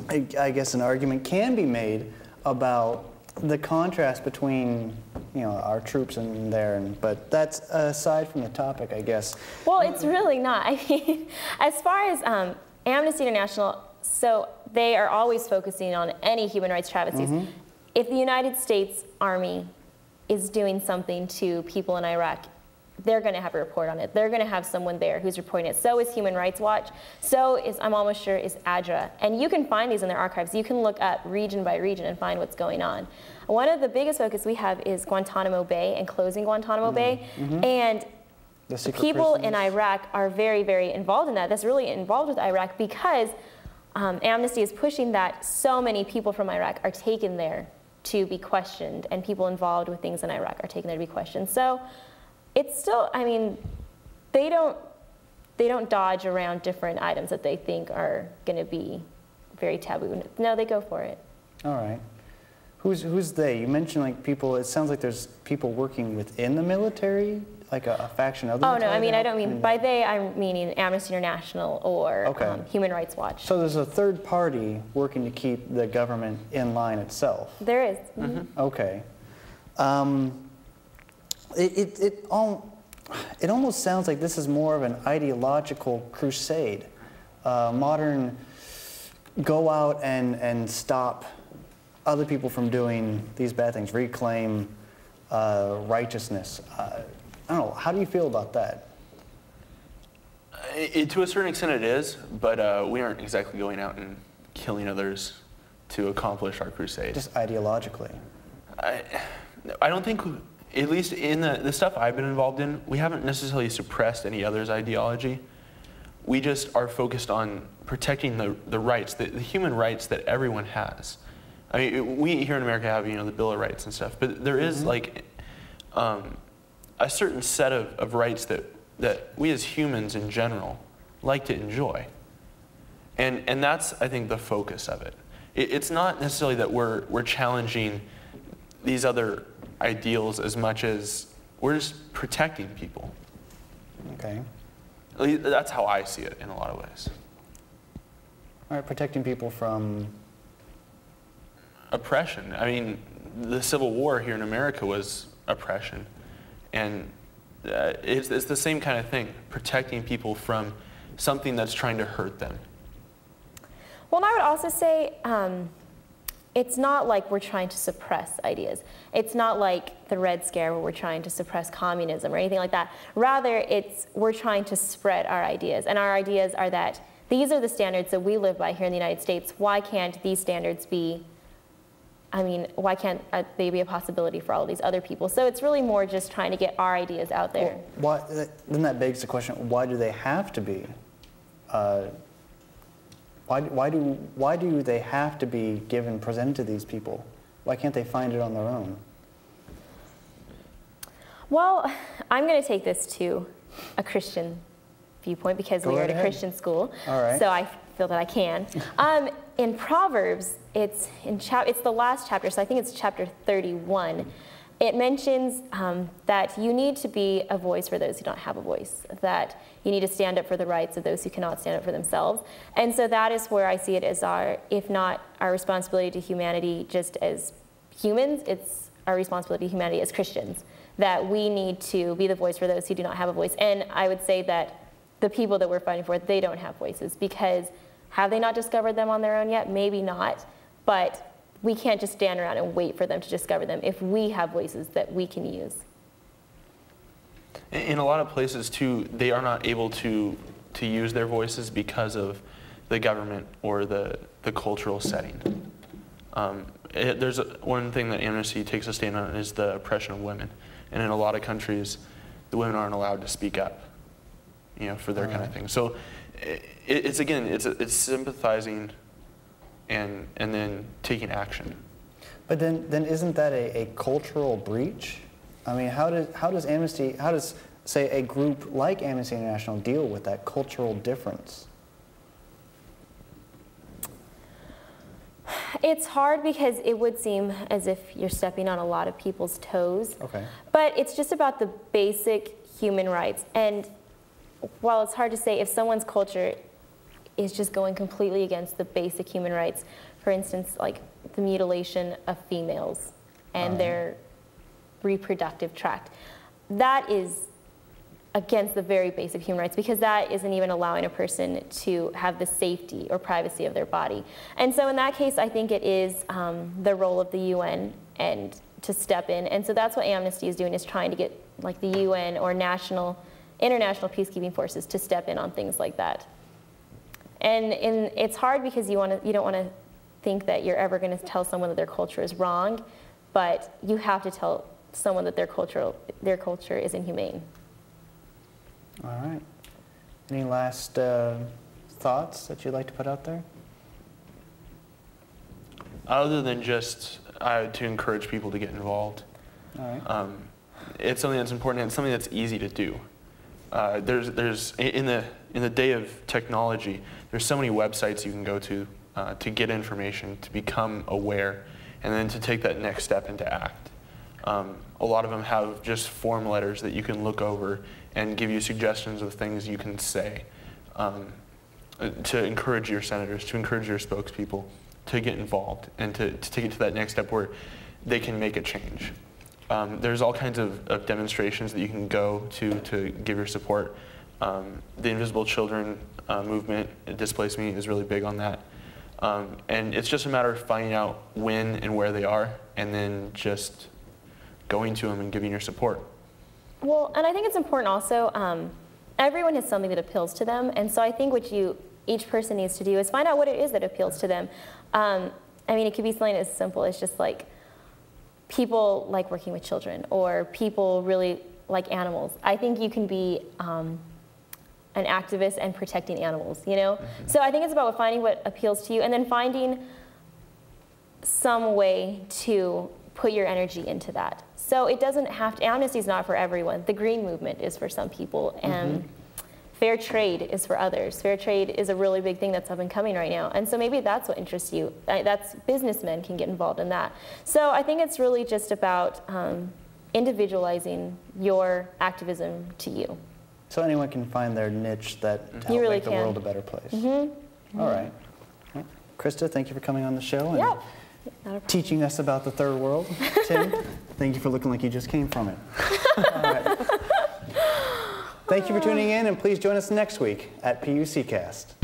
I guess an argument can be made about the contrast between, you know, our troops in there, but that's aside from the topic, I guess. Well, it's really not. I mean, as far as Amnesty International, so they are always focusing on any human rights travesties. If the United States Army is doing something to people in Iraq, they're going to have a report on it. They're going to have someone there who's reporting it. So is Human Rights Watch. So is, I'm almost sure, is ADRA. And you can find these in their archives. You can look up region by region and find what's going on. One of the biggest focus we have is Guantanamo Bay and closing Guantanamo Bay. And people in Iraq are very, very involved in that. That's really involved with Iraq because Amnesty is pushing that so many people from Iraq are taken there to be questioned, and people involved with things in Iraq are taken there to be questioned. So it's still, I mean, they don't dodge around different items that they think are going to be very taboo. No, they go for it. All right. Who's they? You mentioned like people, it sounds like there's people working within the military, like a faction of the military. Oh, no, I mean, I don't mean, by they, I'm meaning Amnesty International or Human Rights Watch. So there's a third party working to keep the government in line itself. There is. Okay. It almost sounds like this is more of an ideological crusade. Modern go out and stop other people from doing these bad things, reclaim righteousness. I don't know, how do you feel about that? To a certain extent it is, but we aren't exactly going out and killing others to accomplish our crusade. Just ideologically. I don't think, at least in the stuff I've been involved in, we haven't necessarily suppressed any other's ideology. We just are focused on protecting the rights, the human rights that everyone has. I mean, we here in America have, you know, the Bill of Rights and stuff, but there is like a certain set of rights that we as humans in general like to enjoy. And that's, I think, the focus of it. It's not necessarily that we're challenging these other ideals as much as we're just protecting people. Okay. At least that's how I see it in a lot of ways. All right, protecting people from? Oppression. I mean, the Civil War here in America was oppression. And it's the same kind of thing, protecting people from something that's trying to hurt them. Well, and I would also say it's not like we're trying to suppress ideas. It's not like the Red Scare where we're trying to suppress communism or anything like that. Rather, we're trying to spread our ideas. And our ideas are that these are the standards that we live by here in the United States. Why can't these standards be, I mean, why can't they be a possibility for all of these other people? So it's really more just trying to get our ideas out there. Well, then that begs the question, why do they have to be? Why do they have to be presented to these people? Why can't they find it on their own? Well, I'm going to take this to a Christian viewpoint because we are at a Christian school. All right. So I feel that I can. In Proverbs, it's the last chapter, so I think it's chapter 31. It mentions that you need to be a voice for those who don't have a voice, that you need to stand up for the rights of those who cannot stand up for themselves. And so that is where I see it as our, if not our responsibility to humanity just as humans, it's our responsibility to humanity as Christians, that we need to be the voice for those who do not have a voice. And I would say that the people that we're fighting for, they don't have voices, because have they not discovered them on their own yet? Maybe not, but we can't just stand around and wait for them to discover them if we have voices that we can use. In a lot of places, too, they are not able to use their voices because of the government or the cultural setting. There's one thing that Amnesty takes a stand on is the oppression of women. And in a lot of countries, the women aren't allowed to speak up, you know, for their kind of thing. So it's sympathizing and then taking action. But then isn't that a cultural breach? I mean, how does say a group like Amnesty International deal with that cultural difference? It's hard because it would seem as if you're stepping on a lot of people's toes. Okay. But it's just about the basic human rights. And while it's hard to say if someone's culture is just going completely against the basic human rights. For instance, like the mutilation of females and their reproductive tract. That is against the very basic human rights, because that isn't even allowing a person to have the safety or privacy of their body. And so in that case, I think it is the role of the UN and to step in. And so that's what Amnesty is doing, is trying to get like the UN or international peacekeeping forces to step in on things like that. And it's hard because you don't want to think that you're ever going to tell someone that their culture is wrong, but you have to tell someone that their culture is inhumane. All right. Any last thoughts that you'd like to put out there? Other than just to encourage people to get involved. All right. It's something that's important, and it's something that's easy to do. There's in the day of technology, there's so many websites you can go to get information, to become aware, and then to take that next step and to act. A lot of them have just form letters that you can look over and give you suggestions of things you can say to encourage your senators, to encourage your spokespeople to get involved and to take it to that next step where they can make a change. There's all kinds of demonstrations that you can go to give your support. The Invisible Children movement, Displace Me, is really big on that. And it's just a matter of finding out when and where they are, and then just going to them and giving your support. Well, and I think it's important also, everyone has something that appeals to them, and so I think what each person needs to do is find out what it is that appeals to them. I mean, it could be something as simple as just like, people like working with children, or people really like animals. I think you can be an activist and protecting animals, you know? Mm-hmm. So I think it's about finding what appeals to you, and then finding some way to put your energy into that. So it doesn't have to, Amnesty is not for everyone. The Green Movement is for some people, and Fair trade is for others. Fair trade is a really big thing that's up and coming right now. And so maybe that's what interests you. That's businessmen can get involved in that. So I think it's really just about individualizing your activism to you. So anyone can find their niche that to help make the world a better place. Mm-hmm. All right. Well, Krista, thank you for coming on the show and teaching us about the third world. Tim, thank you for looking like you just came from it. All right. Thank you for tuning in, and please join us next week at Puc-Cast.